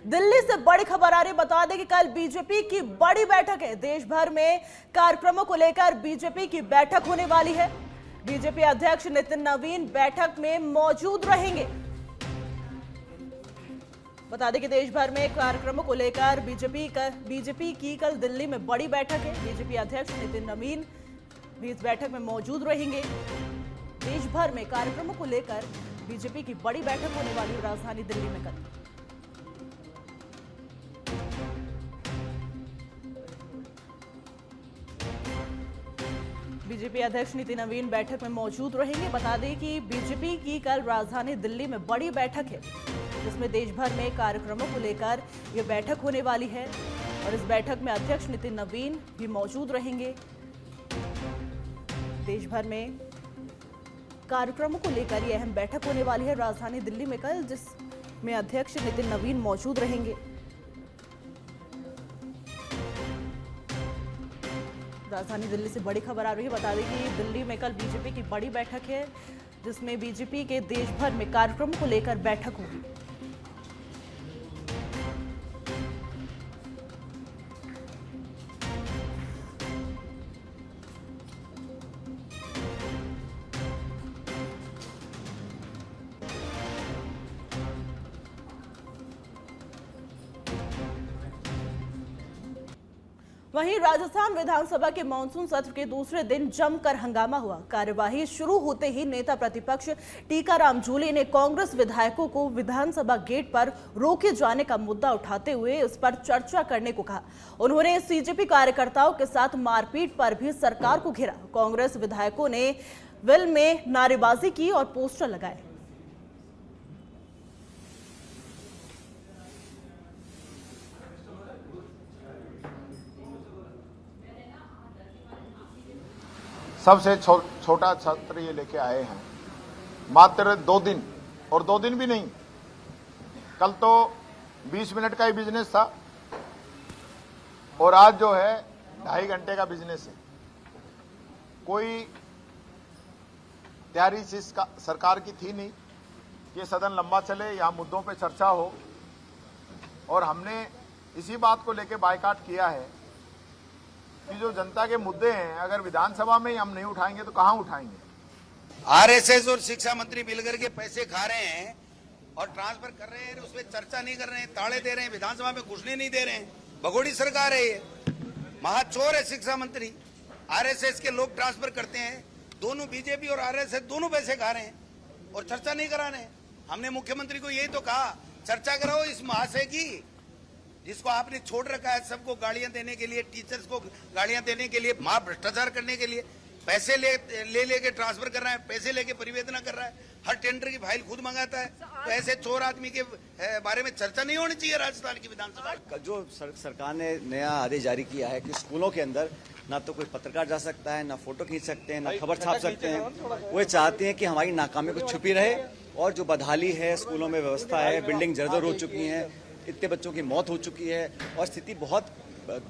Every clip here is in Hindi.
दिल्ली से बड़ी खबर आ रही, बता दें कि कल बीजेपी की बड़ी बैठक है। देश भर में कार्यक्रमों को लेकर बीजेपी की बैठक होने वाली है। बीजेपी अध्यक्ष नितिन नवीन बैठक में मौजूद रहेंगे। बता दें कि देश भर में कार्यक्रमों को लेकर बीजेपी की कल दिल्ली में बड़ी बैठक है। बीजेपी अध्यक्ष नितिन नवीन भी इस बैठक में मौजूद रहेंगे। देश भर में कार्यक्रमों को लेकर बीजेपी की बड़ी बैठक होने वाली है राजधानी दिल्ली में कल। बीजेपी अध्यक्ष नितिन नवीन बैठक में मौजूद रहेंगे। बता दें कि बीजेपी की कल राजधानी दिल्ली में बड़ी बैठक है, जिसमें देश भर में कार्यक्रमों को लेकर यह बैठक होने वाली है और इस बैठक में अध्यक्ष नितिन नवीन भी मौजूद रहेंगे। देश भर में कार्यक्रमों को लेकर यह अहम बैठक होने वाली है राजधानी दिल्ली में कल, जिसमें अध्यक्ष नितिन नवीन मौजूद रहेंगे। राजधानी दिल्ली से बड़ी खबर आ रही है। बता दें कि दिल्ली में कल बीजेपी की बड़ी बैठक है, जिसमें बीजेपी के देश भर में कार्यक्रमों को लेकर बैठक होगी। वहीं राजस्थान विधानसभा के मानसून सत्र के दूसरे दिन जमकर हंगामा हुआ। कार्यवाही शुरू होते ही नेता प्रतिपक्ष टीकाराम जूली ने कांग्रेस विधायकों को विधानसभा गेट पर रोके जाने का मुद्दा उठाते हुए इस पर चर्चा करने को कहा। उन्होंने सीजेपी कार्यकर्ताओं के साथ मारपीट पर भी सरकार को घेरा। कांग्रेस विधायकों ने वेल में नारेबाजी की और पोस्टर लगाए। सबसे छोटा छात्र ये लेके आए हैं, मात्र 2 दिन, और 2 दिन भी नहीं, कल तो 20 मिनट का ही बिजनेस था और आज जो है 2.5 घंटे का बिजनेस है। कोई तैयारी सरकार की थी नहीं कि सदन लंबा चले, यहाँ मुद्दों पे चर्चा हो, और हमने इसी बात को लेके बायकॉट किया है कि जो जनता के मुद्दे हैं अगर विधानसभा में ही हम नहीं उठाएंगे तो कहां उठाएंगे। आरएसएस और शिक्षा मंत्री मिलकर के पैसे खा रहे हैं और ट्रांसफर कर रहे हैं, उसमें चर्चा नहीं कर रहे हैं, ताड़े दे रहे हैं, विधानसभा में घुसने नहीं दे रहे हैं। भगोड़ी सरकार है ये, महाचोर है शिक्षा मंत्री। आरएसएस के लोग ट्रांसफर करते हैं, दोनों बीजेपी और आरएसएस दोनों पैसे खा रहे हैं और चर्चा नहीं करा रहे हैं। हमने मुख्यमंत्री को यही तो कहा, चर्चा कराओ इस महाशय की, जिसको आपने छोड़ रखा है सबको गाड़ियां देने के लिए, टीचर्स को गाड़ियां देने के लिए, महा भ्रष्टाचार करने के लिए। पैसे लेके ट्रांसफर कर रहा है, पैसे लेके परिवेदना कर रहा है, हर टेंडर की फाइल खुद मंगाता है। तो ऐसे चोर आदमी के बारे में चर्चा नहीं होनी चाहिए राजस्थान की विधानसभा। जो सरकार ने नया आदेश जारी किया है कि स्कूलों के अंदर ना तो कोई पत्रकार जा सकता है, ना फोटो खींच सकते हैं, ना खबर छाप सकते हैं। वो चाहते हैं कि हमारी नाकामी को छुपी रहे, और जो बदहाली है स्कूलों में व्यवस्था है, बिल्डिंग जर्जर हो चुकी है, इतने बच्चों की मौत हो चुकी है और स्थिति बहुत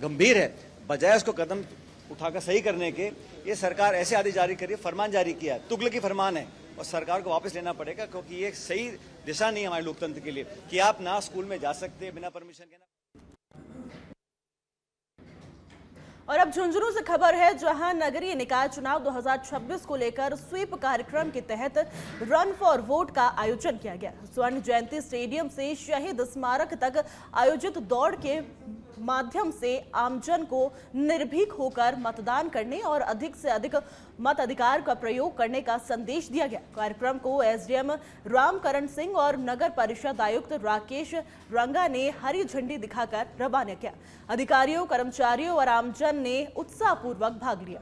गंभीर है। बजाय उसको कदम उठाकर सही करने के, ये सरकार ऐसे आदेश जारी करी, फरमान जारी किया है, तुगलकी फरमान है, और सरकार को वापस लेना पड़ेगा, क्योंकि ये सही दिशा नहीं है हमारे लोकतंत्र के लिए कि आप ना स्कूल में जा सकते हैं बिना परमिशन के। और अब झुंझुनू से खबर है, जहां नगरीय निकाय चुनाव 2026 को लेकर स्वीप कार्यक्रम के तहत रन फॉर वोट का आयोजन किया गया। स्वर्ण जयंती स्टेडियम से शहीद स्मारक तक आयोजित दौड़ के माध्यम से आमजन को निर्भीक होकर मतदान करने और अधिक से अधिक मताधिकार का प्रयोग करने का संदेश दिया गया। कार्यक्रम को एसडीएम रामकरण सिंह और नगर परिषद आयुक्त राकेश रंगा ने हरी झंडी दिखाकर रवाना किया। अधिकारियों, कर्मचारियों और आमजन ने उत्साहपूर्वक भाग लिया।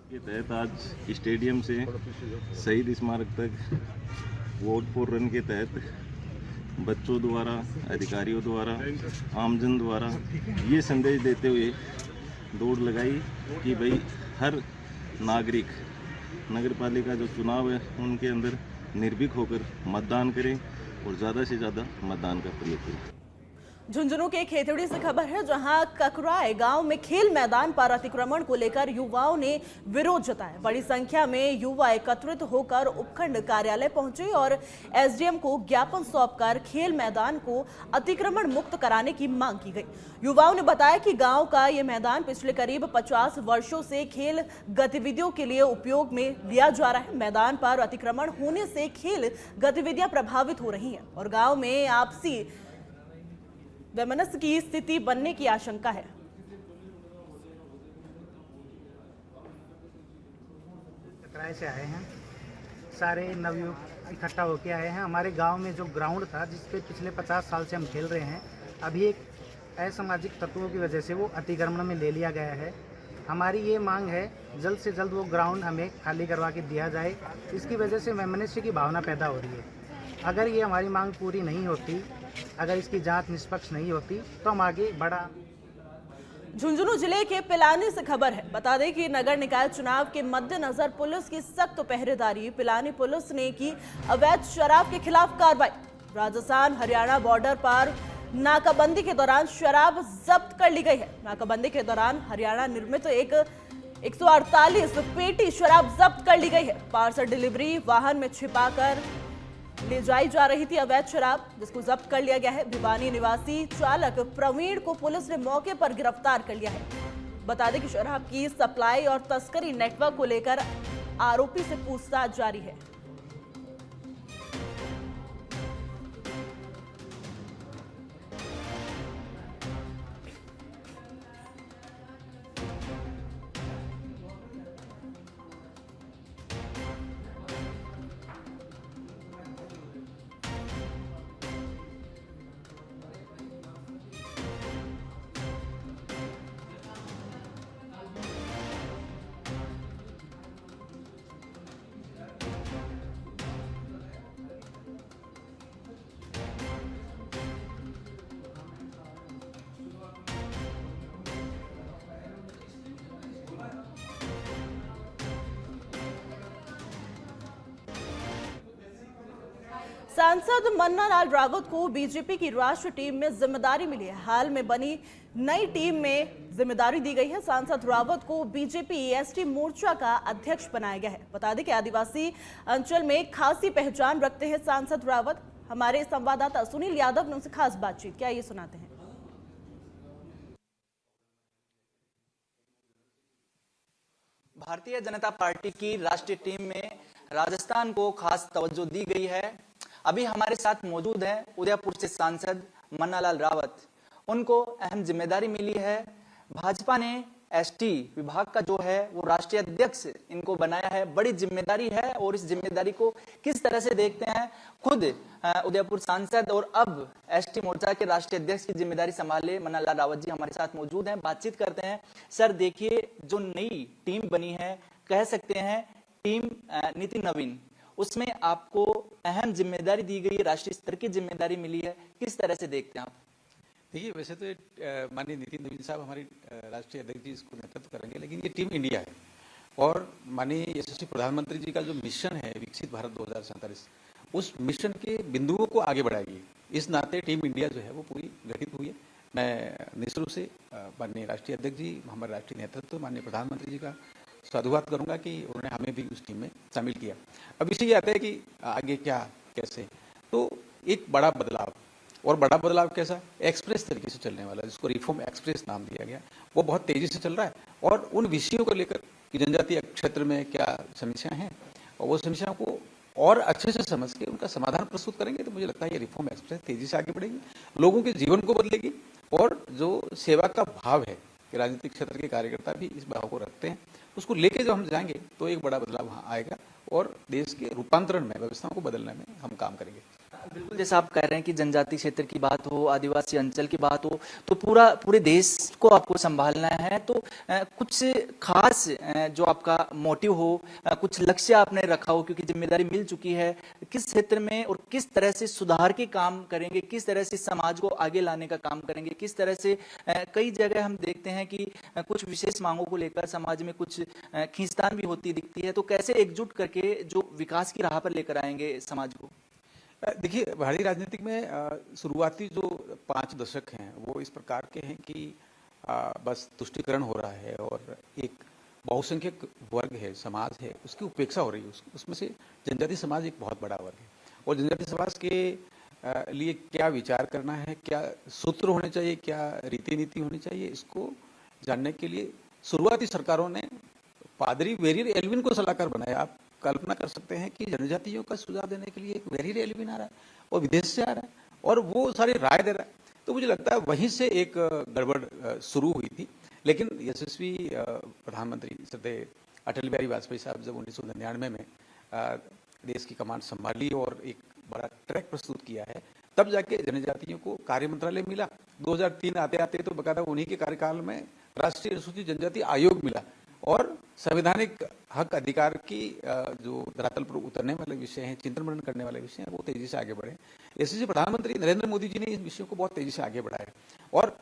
के तहत आज स्टेडियम से शहीद स्मारक तक वोट फॉर रन के तहत बच्चों द्वारा, अधिकारियों द्वारा, आमजन द्वारा ये संदेश देते हुए दौड़ लगाई कि भाई हर नागरिक नगरपालिका जो चुनाव है उनके अंदर निर्भीक होकर मतदान करें और ज़्यादा से ज़्यादा मतदान का प्रयोग करें। झुंझुनू के खेतड़ी से खबर है, जहां ककराय गांव में खेल मैदान पर अतिक्रमण को लेकर युवाओं ने विरोध जताया। बड़ी संख्या में युवा एकत्रित होकर उपखंड कार्यालय पहुंचे और एसडीएम को ज्ञापन सौंपकर खेल मैदान को अतिक्रमण मुक्त कराने की मांग की गई। युवाओं ने बताया कि गांव का ये मैदान पिछले करीब 50 वर्षों से खेल गतिविधियों के लिए उपयोग में लिया जा रहा है। मैदान पर अतिक्रमण होने से खेल गतिविधियां प्रभावित हो रही हैं और गांव में आपसी वैमनस्य की स्थिति बनने की आशंका है। ककराय से आए हैं, सारे नवयुवक इकट्ठा होके आए हैं। हमारे गांव में जो ग्राउंड था जिस पे पिछले 50 साल से हम खेल रहे हैं, अभी एक असामाजिक तत्वों की वजह से वो अतिक्रमण में ले लिया गया है। हमारी ये मांग है जल्द से जल्द वो ग्राउंड हमें खाली करवा के दिया जाए। इसकी वजह से वैमनस्य की भावना पैदा हो रही है। अगर ये हमारी मांग पूरी नहीं होती, अगर इसकी जांच निष्पक्ष नहीं होती, तो हम आगे बढ़ा। झुंझुनू जिले के पिलानी से खबर है। बता दें कि नगर निकाय चुनाव के मद्देनजर पुलिस की सख्त पहरेदारी, पिलानी पुलिस ने की अवैध शराब के खिलाफ कार्रवाई। राजस्थान हरियाणा बॉर्डर पर नाकाबंदी के दौरान शराब जब्त कर ली गई है। नाकाबंदी के दौरान हरियाणा निर्मित 148 पेटी शराब जब्त कर ली गई है। पार्सल डिलीवरी वाहन में छिपाकर ले जाई जा रही थी अवैध शराब, जिसको जब्त कर लिया गया है। भिवानी निवासी चालक प्रवीण को पुलिस ने मौके पर गिरफ्तार कर लिया है। बता दें कि शराब की सप्लाई और तस्करी नेटवर्क को लेकर आरोपी से पूछताछ जारी है। सांसद मन्ना लाल रावत को बीजेपी की राष्ट्रीय टीम में जिम्मेदारी मिली है। हाल में बनी नई टीम में जिम्मेदारी दी गई है। सांसद रावत को बीजेपी एसटी मोर्चा का अध्यक्ष बनाया गया है। बता दें कि आदिवासी अंचल में खासी पहचान रखते हैं सांसद रावत। हमारे संवाददाता सुनील यादव ने उनसे खास बातचीत किया, ये सुनाते हैं। भारतीय जनता पार्टी की राष्ट्रीय टीम में राजस्थान को खास तवज्जो दी गई है। अभी हमारे साथ मौजूद हैं उदयपुर से सांसद मन्ना लाल रावत। उनको अहम जिम्मेदारी मिली है। भाजपा ने एसटी विभाग का जो है वो राष्ट्रीय अध्यक्ष इनको बनाया है। बड़ी जिम्मेदारी है और इस जिम्मेदारी को किस तरह से देखते हैं, खुद उदयपुर सांसद और अब एसटी मोर्चा के राष्ट्रीय अध्यक्ष की जिम्मेदारी संभाले मन्ना लाल रावत जी हमारे साथ मौजूद हैं। बातचीत करते हैं। सर देखिए, जो नई टीम बनी है, कह सकते हैं टीम नीति नवीन, उसमें आपको अहम जिम्मेदारी दी गई, राष्ट्रीय स्तर की जिम्मेदारी मिली है, किस तरह से देखते हैं आप? देखिए, वैसे तो माननीय नितिन नवीन साहब हमारे राष्ट्रीय अध्यक्ष जी इसको नेतृत्व करेंगे, लेकिन ये टीम इंडिया है और माननीय यशस्वी प्रधानमंत्री जी का जो मिशन है विकसित भारत 2047, उस मिशन के बिंदुओं को आगे बढ़ाएगी। इस नाते टीम इंडिया जो है वो पूरी गठित हुई है। मैं निश्चित रूप से माननीय राष्ट्रीय अध्यक्ष जी, हमारे राष्ट्रीय नेतृत्व, माननीय प्रधानमंत्री जी का साधुवाद करूंगा कि उन्होंने हमें भी उस टीम में शामिल किया। अब इसे ये आता है कि आगे क्या कैसे, तो एक बड़ा बदलाव, और बड़ा बदलाव कैसा, एक्सप्रेस तरीके से चलने वाला, जिसको रिफॉर्म एक्सप्रेस नाम दिया गया, वो बहुत तेजी से चल रहा है। और उन विषयों को लेकर कि जनजातीय क्षेत्र में क्या समस्याएं हैं और वो समस्याओं को और अच्छे से समझ के उनका समाधान प्रस्तुत करेंगे, तो मुझे लगता है ये रिफॉर्म एक्सप्रेस तेजी से आगे बढ़ेगी, लोगों के जीवन को बदलेगी। और जो सेवा का भाव है कि राजनीतिक क्षेत्र के कार्यकर्ता भी इस भाव को रखते हैं, उसको लेके जब हम जाएंगे तो एक बड़ा बदलाव वहाँ आएगा और देश के रूपांतरण में, व्यवस्थाओं को बदलने में हम काम करेंगे। बिल्कुल, जैसा आप कह रहे हैं कि जनजातीय क्षेत्र की बात हो, आदिवासी अंचल की बात हो, तो पूरे देश को आपको संभालना है। तो कुछ खास जो आपका मोटिव हो, कुछ लक्ष्य आपने रखा हो, क्योंकि जिम्मेदारी मिल चुकी है, किस क्षेत्र में और किस तरह से सुधार के काम करेंगे, किस तरह से समाज को आगे लाने का काम करेंगे, किस तरह से कई जगह हम देखते हैं कि कुछ विशेष मांगों को लेकर समाज में कुछ खींचतान भी होती दिखती है, तो कैसे एकजुट करके जो विकास की राह पर लेकर आएंगे समाज को? देखिए, भारतीय राजनीतिक में शुरुआती जो 5 दशक हैं वो इस प्रकार के हैं कि बस तुष्टीकरण हो रहा है और एक बहुसंख्यक वर्ग है, समाज है, उसकी उपेक्षा हो रही है। उसमें से जनजाति समाज एक बहुत बड़ा वर्ग है और जनजाति समाज के लिए क्या विचार करना है, क्या सूत्र होने चाहिए, क्या रीति नीति होनी चाहिए, इसको जानने के लिए शुरुआती सरकारों ने पादरी वेरियर एल्विन को सलाहकार बनाया। आप कल्पना कर सकते हैं कि जनजातियों का सुझाव देने के लिए एक वेरियर एल्विन आ रहा है और विदेश से आ रहा है और वो सारी राय दे रहा है। तो मुझे लगता है वहीं से एक गड़बड़ शुरू हुई थी। लेकिन यशस्वी प्रधानमंत्री श्रद्धेय अटल बिहारी वाजपेयी साहब जब 1999 में देश की कमान संभाली और एक बड़ा ट्रैक प्रस्तुत किया है, तब जाके जनजातियों को कार्य मंत्रालय मिला। 2003 आते आते तो बकायदा उन्हीं के कार्यकाल में राष्ट्रीय अनुसूचित जनजाति आयोग मिला और संवैधानिक हक अधिकार की जो धरातल पर उतरने वाले विषय हैं, चिंतन मनन करने वाले विषय हैं, वो तेजी से आगे बढ़े। ऐसे प्रधानमंत्री नरेंद्र मोदी जी ने इन विषयों को बहुत तेजी से आगे बढ़ाया और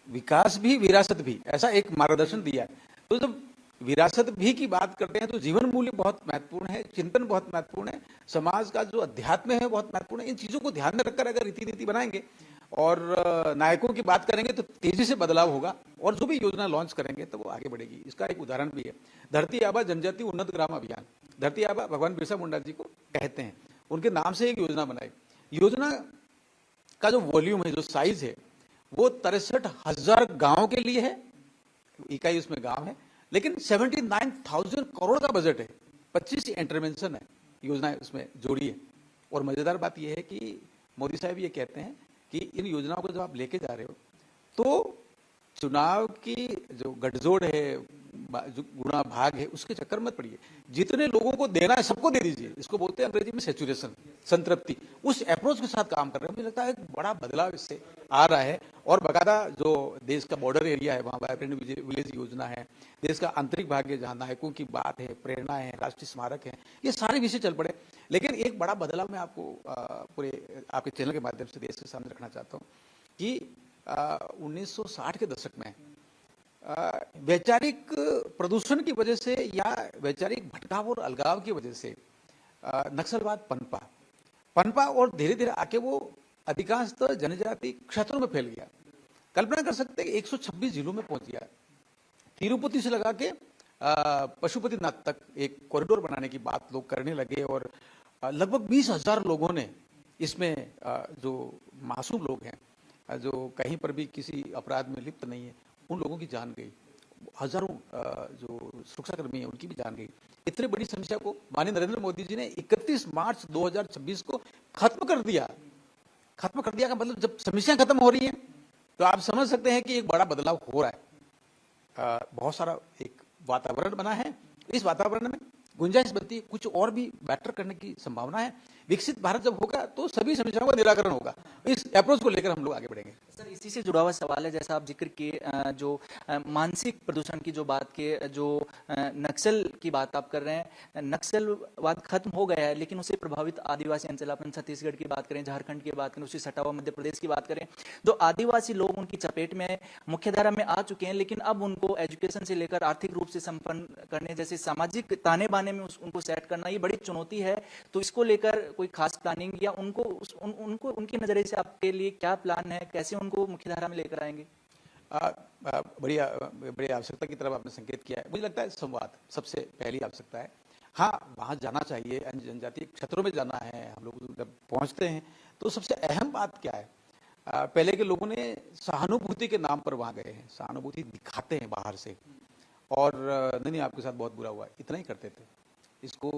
विकास भी विरासत भी ऐसा एक मार्गदर्शन दिया है। तो जब विरासत भी की बात करते हैं तो जीवन मूल्य बहुत महत्वपूर्ण है, चिंतन बहुत महत्वपूर्ण है, समाज का जो अध्यात्म है बहुत महत्वपूर्ण है। इन चीजों को ध्यान में रखकर अगर रीति नीति बनाएंगे और नायकों की बात करेंगे तो तेजी से बदलाव होगा और जो भी योजना लॉन्च करेंगे तो वो आगे बढ़ेगी। इसका एक उदाहरण भी है धरती आबा जनजाति उन्नत ग्राम अभियान। धरती आबा भगवान बिरसा मुंडा जी को कहते हैं, उनके नाम से एक योजना बनाई। योजना का जो वॉल्यूम है, जो साइज है, वो 63,000 गांवों के लिए है, इकाई उसमें गांव है, लेकिन 79,000 करोड़ का बजट है, 25 इंटरवेंशन है, योजनाएं उसमें जोड़ी है। और मजेदार बात यह है कि मोदी साहब ये कहते हैं कि इन योजनाओं को जब आप लेके जा रहे हो तो चुनाव की जो गठजोड़ है, जो गुणा भाग है, उसके चक्कर मत पड़िए। जितने लोगों को देना है सबको दे दीजिए। इसको बोलते हैं अंग्रेजी में सैचुरेशन, संतृप्ति। उस अप्रोच के साथ काम कर रहे हैं। मुझे लगता है एक बड़ा बदलाव इससे आ रहा है और बाकायदा जो देश का बॉर्डर एरिया है वहाँ वाइब्रेंट विलेज योजना है, देश का आंतरिक भाग है जहाँ नायकों की बात है, प्रेरणा है, राष्ट्रीय स्मारक है, ये सारे विषय चल पड़े। लेकिन एक बड़ा बदलाव मैं आपको पूरे आपके चैनल के माध्यम से देश के सामने रखना चाहता हूँ कि 1960 के दशक में वैचारिक प्रदूषण की वजह से या वैचारिक भटकाव और अलगाव की वजह से नक्सलवाद पनपा और धीरे धीरे आके वो अधिकांशतः जनजाति क्षेत्रों में फैल गया। कल्पना कर सकते हैं 126 जिलों में पहुंच गया। तिरुपति से लगा के पशुपतिनाथ तक एक कॉरिडोर बनाने की बात लोग करने लगे और लगभग 20,000 लोगों ने इसमें जो मासूम लोग हैं, जो कहीं पर भी किसी अपराध में लिप्त नहीं है, उन लोगों की जान गई। हजारों जो सुरक्षाकर्मी हैं उनकी भी जान गई। इतनी बड़ी समस्या को माननीय नरेंद्र मोदी जी ने 31 मार्च 2026 को खत्म कर दिया। खत्म कर दिया का मतलब जब समस्या खत्म हो रही है तो आप समझ सकते हैं कि एक बड़ा बदलाव हो रहा है। बहुत सारा एक वातावरण बना है। इस वातावरण में गुंजाइश बनती है, कुछ और भी बेटर करने की संभावना है। विकसित भारत जब होगा तो सभी समस्याओं का निराकरण होगा। इस अप्रोच को लेकर हम लोग आगे बढ़ेंगे। सर, इसी से जुड़ा हुआ सवाल है, जैसा आप जिक्र किए जो मानसिक प्रदूषण की जो बात के जो नक्सल की बात आप कर रहे हैं, नक्सलवाद खत्म हो गया है लेकिन उससे प्रभावित आदिवासी अंचल, अपन छत्तीसगढ़ की बात करें, झारखंड की बात करें, उससे सटा हुआ मध्य प्रदेश की बात करें, तो आदिवासी लोग उनकी चपेट में मुख्यधारा में आ चुके हैं। लेकिन अब उनको एजुकेशन से लेकर आर्थिक रूप से संपन्न करने जैसे सामाजिक ताने बाने में उनको सेट करना ये बड़ी चुनौती है। तो इसको लेकर कोई खास प्लानिंग या उनको उनके नजरिए से आपके लिए क्या प्लान है, कैसे उनको मुख्यधारा में लेकर आएंगे? बड़ी आवश्यकता की तरफ आपने संकेत किया है। मुझे लगता है संवाद सबसे पहली आवश्यकता है। हाँ, वहाँ जाना चाहिए, जनजातीय क्षेत्रों में जाना है। हम लोग जब पहुँचते हैं तो सबसे अहम बात क्या है, पहले के लोगों ने सहानुभूति के नाम पर वहाँ गए हैं, सहानुभूति दिखाते हैं बाहर से और नहीं आपके साथ बहुत बुरा हुआ, इतना ही करते थे। इसको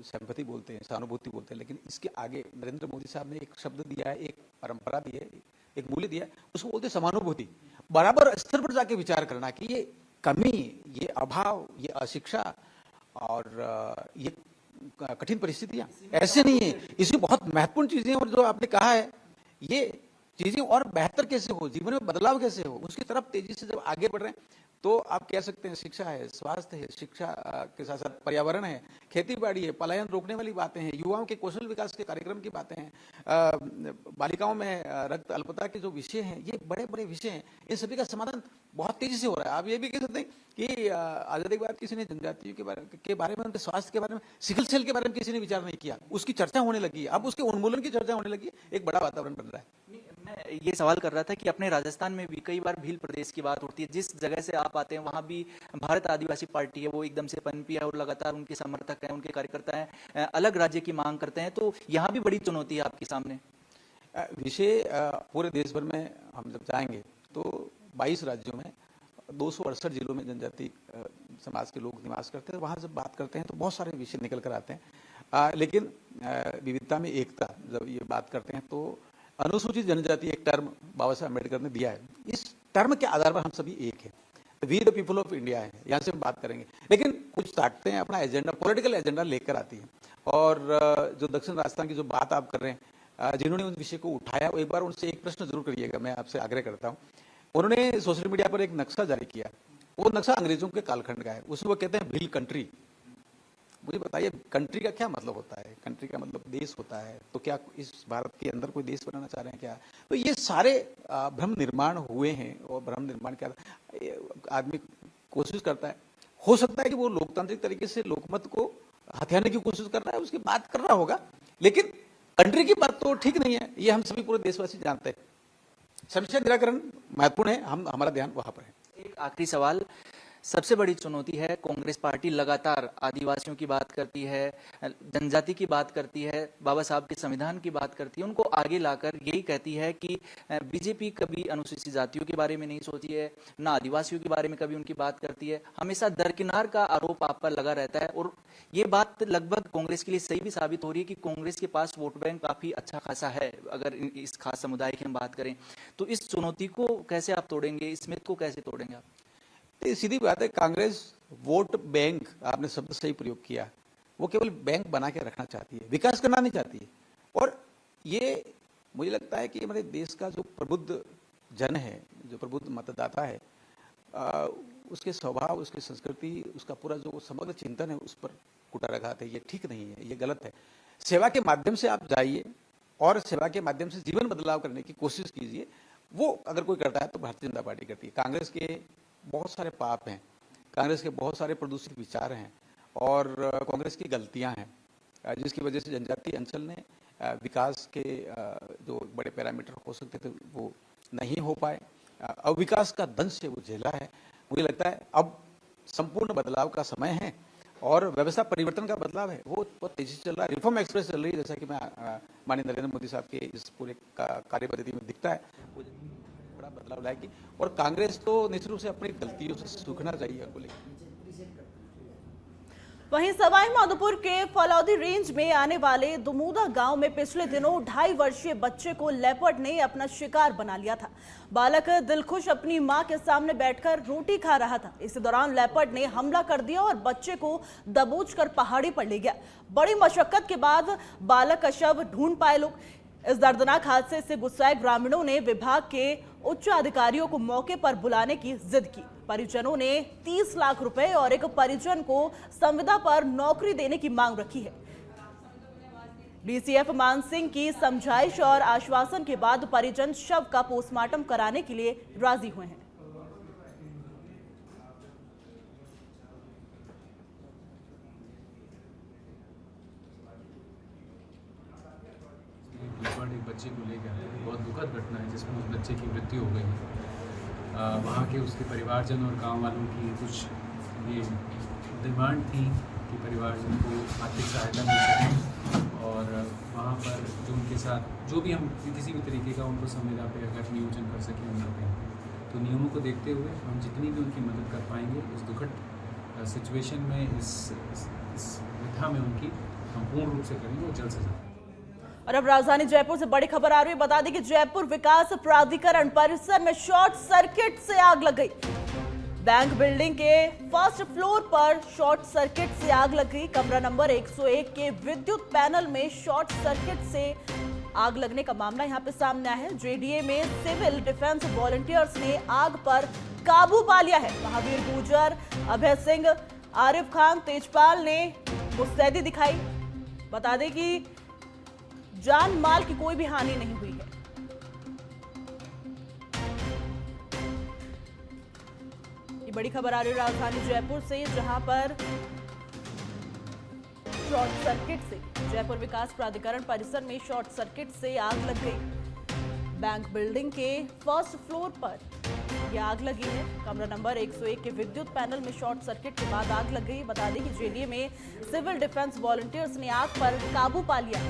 सिंपैथी बोलते हैं, सहानुभूति बोलते हैं। लेकिन इसके आगे नरेंद्र मोदी साहब ने एक शब्द दिया है, एक परंपरा दी है, एक मूल्य दिया है, उसको बोलते हैं समानुभूति। बराबर स्तर पर जाके विचार करना कि ये कमी, ये अभाव, ये अशिक्षा और ये कठिन परिस्थितियां ऐसे नहीं है, इसमें बहुत महत्वपूर्ण चीजें। और जो आपने कहा है, ये चीजें और बेहतर कैसे हो, जीवन में बदलाव कैसे हो, उसकी तरफ तेजी से जब आगे बढ़ रहे हैं तो आप कह सकते हैं शिक्षा है, स्वास्थ्य है, शिक्षा के साथ साथ पर्यावरण है, खेती बाड़ी है, पलायन रोकने वाली बातें हैं, युवाओं के कौशल विकास के कार्यक्रम की बातें हैं, बालिकाओं में रक्त अल्पता के जो विषय हैं, ये बड़े बड़े विषय हैं। इन सभी का समाधान बहुत तेजी से हो रहा है। आप ये भी कह सकते हैं कि आजादी के बाद किसी ने जनजातियों के बारे में, उनके स्वास्थ्य के बारे में, सिकल सेल के बारे में किसी ने विचार नहीं किया, उसकी चर्चा होने लगी, अब उसके उन्मूलन की चर्चा होने लगी, एक बड़ा वातावरण बन रहा है। ये सवाल कर रहा था कि अपने राजस्थान में भी कई बार भील प्रदेश की बात उठती है, जिस जगह से आप आते हैं वहाँ भी भारत आदिवासी पार्टी है, वो एकदम से पनपी है और लगातार उनके समर्थक हैं, उनके कार्यकर्ता हैं, अलग राज्य की मांग करते हैं, तो यहाँ भी बड़ी चुनौती है आपके सामने। विषय पूरे देश भर में हम जब जाएंगे तो 22 राज्यों में 268 जिलों में जनजाति समाज के लोग निवास करते हैं। वहाँ जब बात करते हैं तो बहुत सारे विषय निकल कर आते हैं, लेकिन विविधता में एकता जब ये बात करते हैं तो अनुसूचित जनजाति एक टर्म बाबा साहब अम्बेडकर ने दिया है। इस टर्म के आधार पर हम सभी एक हैं, we the people of India है, यहाँ से हम बात करेंगे। लेकिन कुछ ताकतें अपना एजेंडा, पॉलिटिकल एजेंडा लेकर आती हैं, और जो दक्षिण राजस्थान की जो बात आप कर रहे हैं, जिन्होंने उस विषय को उठाया, एक बार उनसे एक प्रश्न जरूर करिएगा, मैं आपसे आग्रह करता हूँ। उन्होंने सोशल मीडिया पर एक नक्शा जारी किया, वो नक्शा अंग्रेजों के कालखंड का है, उसमें वो कहते हैं भील कंट्री। मुझे बताइए कंट्री का क्या मतलब होता है? कंट्री का मतलब देश होता है, तो क्या इस भारत के अंदर कोई देश बनाना चाह रहे हैं क्या? तो ये सारे भ्रम निर्माण हुए हैं, और भ्रम निर्माण क्या आदमी कोशिश करता है, हो सकता है कि वो लोकतांत्रिक तरीके से लोकमत को हथियाने की कोशिश कर रहा है, उसकी बात कर रहा होगा, लेकिन कंट्री की बात तो ठीक नहीं है, ये हम सभी पूरे देशवासी जानते हैं। समस्या निराकरण महत्वपूर्ण है, हमारा ध्यान वहां पर है। एक आखिरी सवाल, सबसे बड़ी चुनौती है कांग्रेस पार्टी लगातार आदिवासियों की बात करती है, जनजाति की बात करती है, बाबा साहब के संविधान की बात करती है, उनको आगे लाकर यही कहती है कि बीजेपी कभी अनुसूचित जातियों के बारे में नहीं सोची है, ना आदिवासियों के बारे में कभी उनकी बात करती है, हमेशा दरकिनार का आरोप आप पर लगा रहता है। और ये बात लगभग कांग्रेस के लिए सही भी साबित हो रही है कि कांग्रेस के पास वोट बैंक काफी अच्छा खासा है, अगर इस खास समुदाय की हम बात करें तो। इस चुनौती को कैसे आप तोड़ेंगे, इस मिथ को कैसे तोड़ेंगे आप? तो सीधी बात है, कांग्रेस वोट बैंक, आपने शब्द सही प्रयोग किया, वो केवल बैंक बना के रखना चाहती है, विकास करना नहीं चाहती है। और ये मुझे लगता है कि हमारे देश का जो प्रबुद्ध जन है, जो प्रबुद्ध मतदाता है, उसके स्वभाव, उसकी संस्कृति, उसका पूरा जो समग्र चिंतन है, उस पर कुटाराघात है। ये ठीक नहीं है, ये गलत है। सेवा के माध्यम से आप जाइए और सेवा के माध्यम से जीवन बदलाव करने की कोशिश कीजिए। वो अगर कोई करता है तो भारतीय जनता पार्टी करती है। कांग्रेस के बहुत सारे पाप हैं, कांग्रेस के बहुत सारे प्रदूषित विचार हैं, और कांग्रेस की गलतियां हैं, जिसकी वजह से जनजातीय अंचल ने विकास के जो बड़े पैरामीटर हो सकते थे वो नहीं हो पाए। अविकास का दंश वो झेला है। मुझे लगता है अब संपूर्ण बदलाव का समय है, और व्यवस्था परिवर्तन का बदलाव है, वो बहुत तेजी से चल रहा है। रिफॉर्म एक्सप्रेस चल रही है, जैसा कि मैं माननीय नरेंद्र मोदी साहब के इस पूरे कार्य में दिखता है, वो बड़ा बदलाव लाएगी। और कांग्रेस तो निश्चित रूप से अपनी गलतियों से सीखना चाहिए को लेकर। वहीं सवाई माधोपुर के फलौदी रेंज में आने वाले दुमूदा गांव में पिछले दिनों 2.5 वर्षीय बच्चे को लेपर्ड ने अपना शिकार बना लिया था। बालक दिलखुश अपनी मां के सामने बैठकर रोटी खा रहा था। इसी दौरान लेपर्ड ने हमला कर दिया और बच्चे को दबोचकर पहाड़ी पर ले गया। बड़ी मशक्कत के बाद बालक का शव ढूंढ पाए लोग। इस दर्दनाक हादसे से गुस्साए ग्रामीणों ने विभाग के उच्च अधिकारियों को मौके पर बुलाने की जिद की। परिजनों ने 30 लाख रुपए और एक परिजन को संविदा पर नौकरी देने की मांग रखी है। डीसीएफ मान सिंह की समझाइश और आश्वासन के बाद परिजन शव का पोस्टमार्टम कराने के लिए राजी हुए हैं। एक बच्चे को लेकर बहुत दुखद घटना है, जिसमें उस बच्चे की मृत्यु हो गई। वहाँ के उसके परिवारजन और गांव वालों की कुछ ये डिमांड थी कि परिवारजन को आर्थिक सहायता मिल सके, और वहाँ पर जो उनके साथ जो भी हम किसी भी तरीके का उनको संविदा पे अगर नियोजन कर सकें उन लोगों तो नियमों को देखते हुए हम जितनी भी उनकी मदद कर पाएंगे इस दुखद सिचुएशन में, इस व्यथा में उनकी हम पूर्ण रूप से करेंगे और जल्द से जल्द। और अब राजधानी जयपुर से बड़ी खबर आ रही है। बता दें कि जयपुर विकास प्राधिकरण परिसर में शॉर्ट सर्किट से आग लग गई। बैंक बिल्डिंग के फर्स्ट फ्लोर पर शॉर्ट सर्किट से आग लग गई। कमरा नंबर 101 के विद्युत पैनल में शॉर्ट सर्किट से आग लगने का मामला यहां पे सामने आया है। जेडीए में सिविल डिफेंस वॉलंटियर्स ने आग पर काबू पा लिया है। महावीर गुर्जर, अभय सिंह, आरिफ खान, तेजपाल ने मुस्तैदी दिखाई। बता दें कि जान माल की कोई भी हानि नहीं हुई है। ये बड़ी खबर आ रही है राजधानी जयपुर से, जहां पर शॉर्ट सर्किट से जयपुर विकास प्राधिकरण परिसर में शॉर्ट सर्किट से आग लग गई। बैंक बिल्डिंग के फर्स्ट फ्लोर पर यह आग लगी है। कमरा नंबर 101 के विद्युत पैनल में शॉर्ट सर्किट के बाद आग लग गई। बता दें कि जेडीए में सिविल डिफेंस वॉलंटियर्स ने आग पर काबू पा लिया।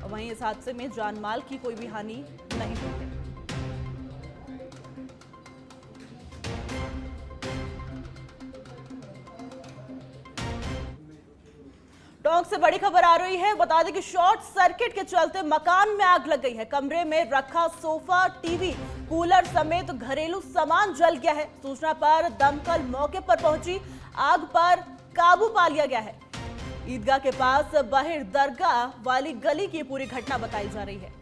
वहीं इस हादसे में जान माल की कोई भी हानि नहीं हुई है। टोंक से बड़ी खबर आ रही है। बता दें कि शॉर्ट सर्किट के चलते मकान में आग लग गई है। कमरे में रखा सोफा, टीवी, कूलर समेत घरेलू सामान जल गया है। सूचना पर दमकल मौके पर पहुंची, आग पर काबू पा लिया गया है। ईदगाह के पास बाहिर दरगाह वाली गली की पूरी घटना बताई जा रही है।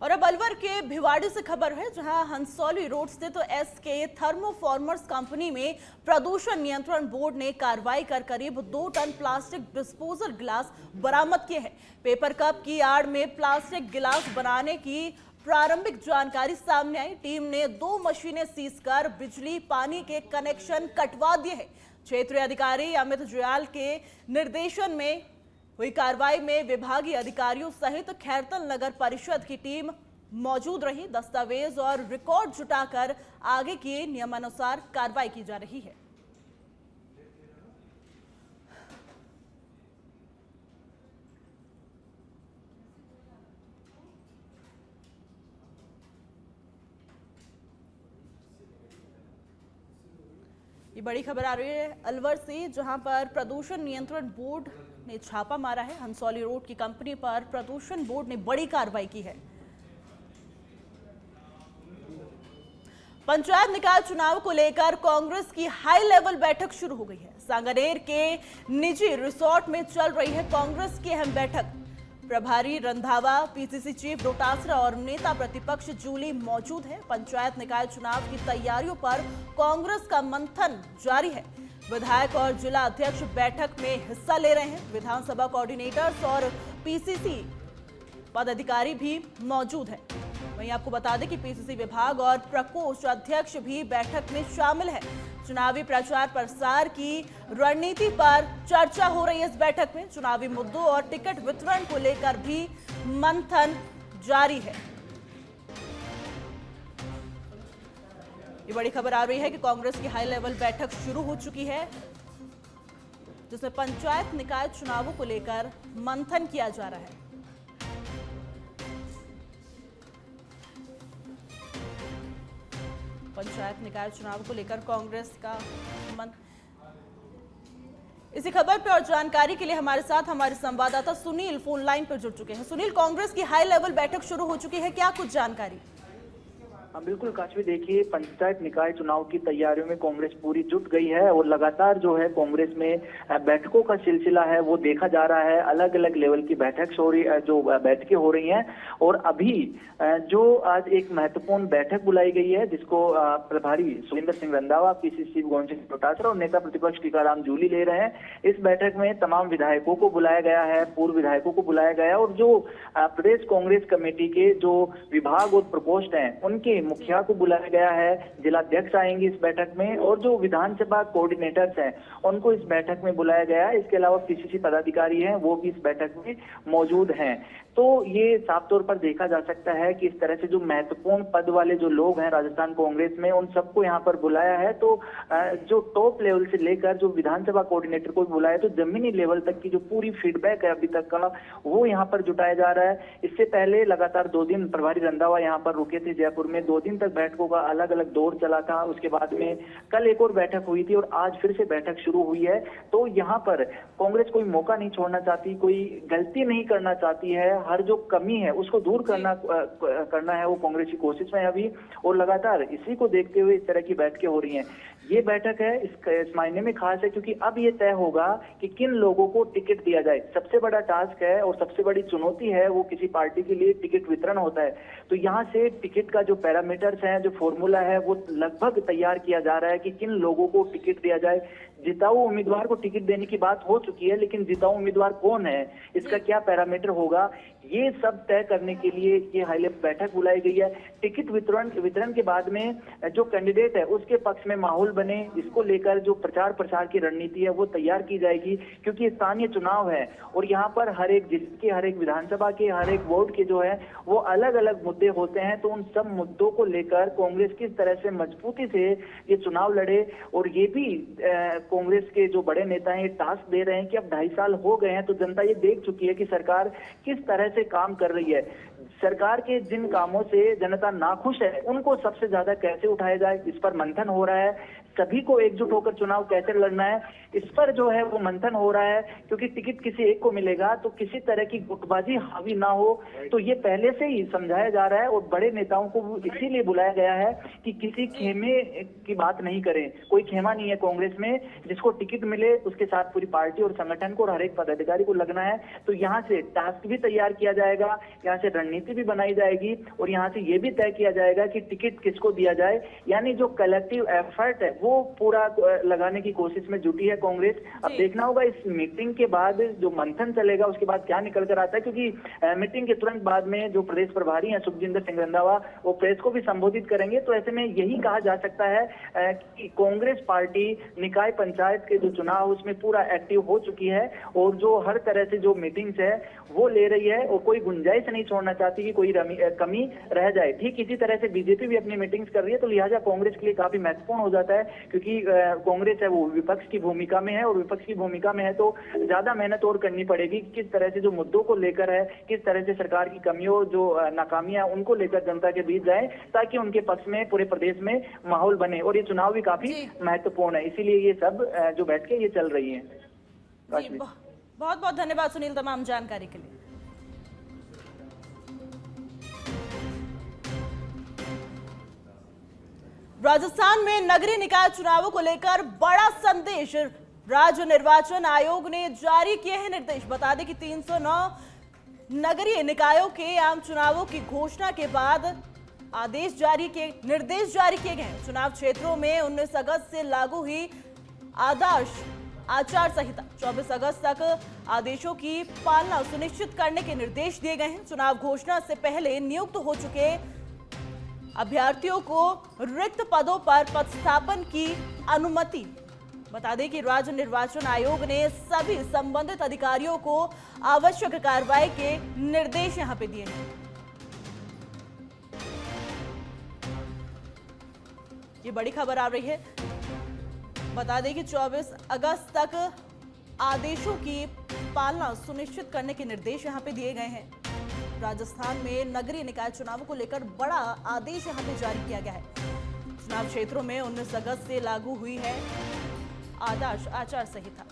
और अब अलवर के भिवाड़ी से खबर है, जहां हंसौली रोड स्थित एसके थर्मोफॉर्मर्स कंपनी में प्रदूषण नियंत्रण बोर्ड ने कार्रवाई कर करीब 2 टन प्लास्टिक डिस्पोजल गिलास बरामद किए हैं। पेपर कप की आड़ में प्लास्टिक गिलास बनाने की प्रारंभिक जानकारी सामने आई। टीम ने 2 मशीनें सीज कर बिजली पानी के कनेक्शन कटवा दिए हैं। क्षेत्रीय अधिकारी अमित जुयाल के निर्देशन में हुई कार्रवाई में विभागीय अधिकारियों सहित खैरतल नगर परिषद की टीम मौजूद रही। दस्तावेज और रिकॉर्ड जुटाकर आगे की नियमानुसार कार्रवाई की जा रही है। ये बड़ी खबर आ रही है अलवर से, जहां पर प्रदूषण नियंत्रण बोर्ड ने छापा मारा है। हंसौली रोड की कंपनी पर प्रदूषण बोर्ड ने बड़ी कार्रवाई की है। पंचायत निकाय चुनाव को लेकर कांग्रेस की हाई लेवल बैठक शुरू हो गई है। सांगानेर के निजी रिसोर्ट में चल रही है कांग्रेस की अहम बैठक। प्रभारी रंधावा, पीसीसी चीफ डोटासरा और नेता प्रतिपक्ष जूली मौजूद है। पंचायत निकाय चुनाव की तैयारियों पर कांग्रेस का मंथन जारी है। विधायक और जिला अध्यक्ष बैठक में हिस्सा ले रहे हैं। विधानसभा कोऑर्डिनेटर्स और पीसीसी पदाधिकारी भी मौजूद हैं। वहीं आपको बता दें कि पीसीसी विभाग और प्रकोष्ठ अध्यक्ष भी बैठक में शामिल है। चुनावी प्रचार प्रसार की रणनीति पर चर्चा हो रही है इस बैठक में। चुनावी मुद्दों और टिकट वितरण को लेकर भी मंथन जारी है। ये बड़ी खबर आ रही है कि कांग्रेस की हाई लेवल बैठक शुरू हो चुकी है, जिसमें पंचायत निकाय चुनावों को लेकर मंथन किया जा रहा है। पंचायत निकाय चुनाव को लेकर कांग्रेस का इसी खबर पर और जानकारी के लिए हमारे साथ हमारे संवाददाता सुनील फोन लाइन पर जुड़ चुके हैं। सुनील, कांग्रेस की हाई लेवल बैठक शुरू हो चुकी है, क्या कुछ जानकारी? हाँ बिल्कुल काशवी, देखिए पंचायत निकाय चुनाव की तैयारियों में कांग्रेस पूरी जुट गई है और लगातार जो है कांग्रेस में बैठकों का सिलसिला है वो देखा जा रहा है। अलग अलग लेवल की बैठकें हो रही हैं और अभी जो आज एक महत्वपूर्ण बैठक बुलाई गई है, जिसको प्रभारी सुरेंद्र सिंह रंधावा, पीसीसी गोविंद सिंह डोटासरा और नेता प्रतिपक्ष टीकाराम जूली ले रहे हैं। इस बैठक में तमाम विधायकों को बुलाया गया है, पूर्व विधायकों को बुलाया गया है और जो प्रदेश कांग्रेस कमेटी के जो विभाग और प्रकोष्ठ हैं उनके मुखिया को बुलाया गया है। जिलाध्यक्ष आएंगे इस बैठक में और जो विधानसभा कोऑर्डिनेटर्स हैं उनको इस बैठक में बुलाया गया है। इसके अलावा पीसीसी पदाधिकारी हैं वो भी इस बैठक में मौजूद हैं। तो ये साफ तौर पर देखा जा सकता है कि इस तरह से जो महत्वपूर्ण पद वाले जो लोग हैं राजस्थान कांग्रेस में उन सबको यहाँ पर बुलाया है। तो जो टॉप लेवल से लेकर जो विधानसभा कोऑर्डिनेटर को बुलाया, तो जमीनी लेवल तक की जो पूरी फीडबैक है अभी तक का वो यहाँ पर जुटाया जा रहा है। इससे पहले लगातार 2 दिन प्रभारी रंधावा यहाँ पर रुके थे जयपुर में। 2 दिन तक बैठकों का अलग अलग दौर चला था। उसके बाद में कल एक और बैठक हुई थी और आज फिर से बैठक शुरू हुई है। तो यहाँ पर कांग्रेस कोई मौका नहीं छोड़ना चाहती, कोई गलती नहीं करना चाहती है। हर जो कमी है उसको दूर करना है वो कांग्रेस की कोशिश में है अभी, और लगातार इसी को देखते हुए इस तरह की बैठकें हो रही हैं। ये बैठक है इस मायने में खास है क्योंकि अब ये तय होगा कि किन लोगों को टिकट दिया जाए। सबसे बड़ा टास्क है और सबसे बड़ी चुनौती है वो किसी पार्टी के लिए टिकट वितरण होता है। तो यहाँ से टिकट का जो पैरा पैरामीटर्स हैं, जो फॉर्मूला है, वो लगभग तैयार किया जा रहा है कि किन लोगों को टिकट दिया जाए। जिताऊ उम्मीदवार को टिकट देने की बात हो चुकी है, लेकिन जिताऊ उम्मीदवार कौन है, इसका क्या पैरामीटर होगा, ये सब तय करने के लिए ये हाई लेवल बैठक बुलाई गई है। टिकट वितरण के बाद में जो कैंडिडेट है उसके पक्ष में माहौल बने, इसको लेकर जो प्रचार प्रसार की रणनीति है वो तैयार की जाएगी, क्योंकि स्थानीय चुनाव है और यहाँ पर हर एक जिले के, हर एक विधानसभा के, हर एक वार्ड के जो है वो अलग अलग मुद्दे होते हैं। तो उन सब मुद्दों को लेकर कांग्रेस किस तरह से मजबूती से ये चुनाव लड़े, और ये भी कांग्रेस के जो बड़े नेता हैं ये टास्क दे रहे हैं कि अब 2.5 साल हो गए हैं, तो जनता ये देख चुकी है कि सरकार किस तरह से काम कर रही है। सरकार के जिन कामों से जनता नाखुश है उनको सबसे ज्यादा कैसे उठाया जाए, इस पर मंथन हो रहा है। सभी को एकजुट होकर चुनाव कैसे लड़ना है, इस पर जो है वो मंथन हो रहा है, क्योंकि टिकट किसी एक को मिलेगा तो किसी तरह की गुटबाजी हावी ना हो, तो ये पहले से ही समझाया जा रहा है। और बड़े नेताओं को इसीलिए बुलाया गया है कि किसी खेमे की बात नहीं करें। कोई खेमा नहीं है कांग्रेस में, जिसको टिकट मिले उसके साथ पूरी पार्टी और संगठन को और हर एक पदाधिकारी को लगना है। तो यहाँ से टास्क भी तैयार किया जाएगा, यहाँ से रणनीति भी बनाई जाएगी, और यहाँ से ये भी तय किया जाएगा कि टिकट किसको दिया जाए। यानी जो कलेक्टिव एफर्ट है वो पूरा लगाने की कोशिश में जुटी है कांग्रेस। अब देखना होगा इस मीटिंग के बाद जो मंथन चलेगा उसके बाद क्या निकल कर आता है, क्योंकि मीटिंग के तुरंत बाद में जो प्रदेश प्रभारी हैं सुखजिंदर सिंह रंधावा, वो प्रेस को भी संबोधित करेंगे। तो ऐसे में यही कहा जा सकता है कि कांग्रेस पार्टी निकाय पंचायत के जो चुनाव उसमें पूरा एक्टिव हो चुकी है, और जो हर तरह से जो मीटिंग्स है वो ले रही है, और कोई गुंजाइश नहीं छोड़ना चाहती कि कोई कमी रह जाए। ठीक इसी तरह से बीजेपी भी अपनी मीटिंग्स कर रही है, तो लिहाजा कांग्रेस के लिए काफी महत्वपूर्ण हो जाता है, क्योंकि कांग्रेस है वो विपक्ष की भूमिका में है, और विपक्ष की भूमिका में है तो ज्यादा मेहनत और करनी पड़ेगी। किस तरह से जो मुद्दों को लेकर है, किस तरह से सरकार की कमियों, जो नाकामियां, उनको लेकर जनता के बीच जाए, ताकि उनके पक्ष में पूरे प्रदेश में माहौल बने। और ये चुनाव भी काफी महत्वपूर्ण है, इसीलिए ये सब जो बैठकें ये चल रही है। बहुत बहुत धन्यवाद सुनील तमाम जानकारी के लिए। राजस्थान में नगरीय निकाय चुनावों को लेकर बड़ा संदेश राज्य निर्वाचन आयोग ने जारी किए हैं निर्देश। बता दें कि 309 नगरीय निकायों के आम चुनावों की घोषणा के बाद निर्देश जारी किए गए हैं। चुनाव क्षेत्रों में 19 अगस्त से लागू हुई आदर्श आचार संहिता 24 अगस्त तक आदेशों की पालना सुनिश्चित करने के निर्देश दिए गए हैं। चुनाव घोषणा से पहले नियुक्त हो चुके अभ्यर्थियों को रिक्त पदों पर पदस्थापन की अनुमति। बता दें कि राज्य निर्वाचन आयोग ने सभी संबंधित अधिकारियों को आवश्यक कार्रवाई के निर्देश यहां पे दिए हैं। ये बड़ी खबर आ रही है। बता दें कि 24 अगस्त तक आदेशों की पालना सुनिश्चित करने के निर्देश यहां पे दिए गए हैं। राजस्थान में नगरीय निकाय चुनावों को लेकर बड़ा आदेश यहां पे जारी किया गया है। चुनाव क्षेत्रों में 19 अगस्त से लागू हुई है आदर्श आचार संहिता।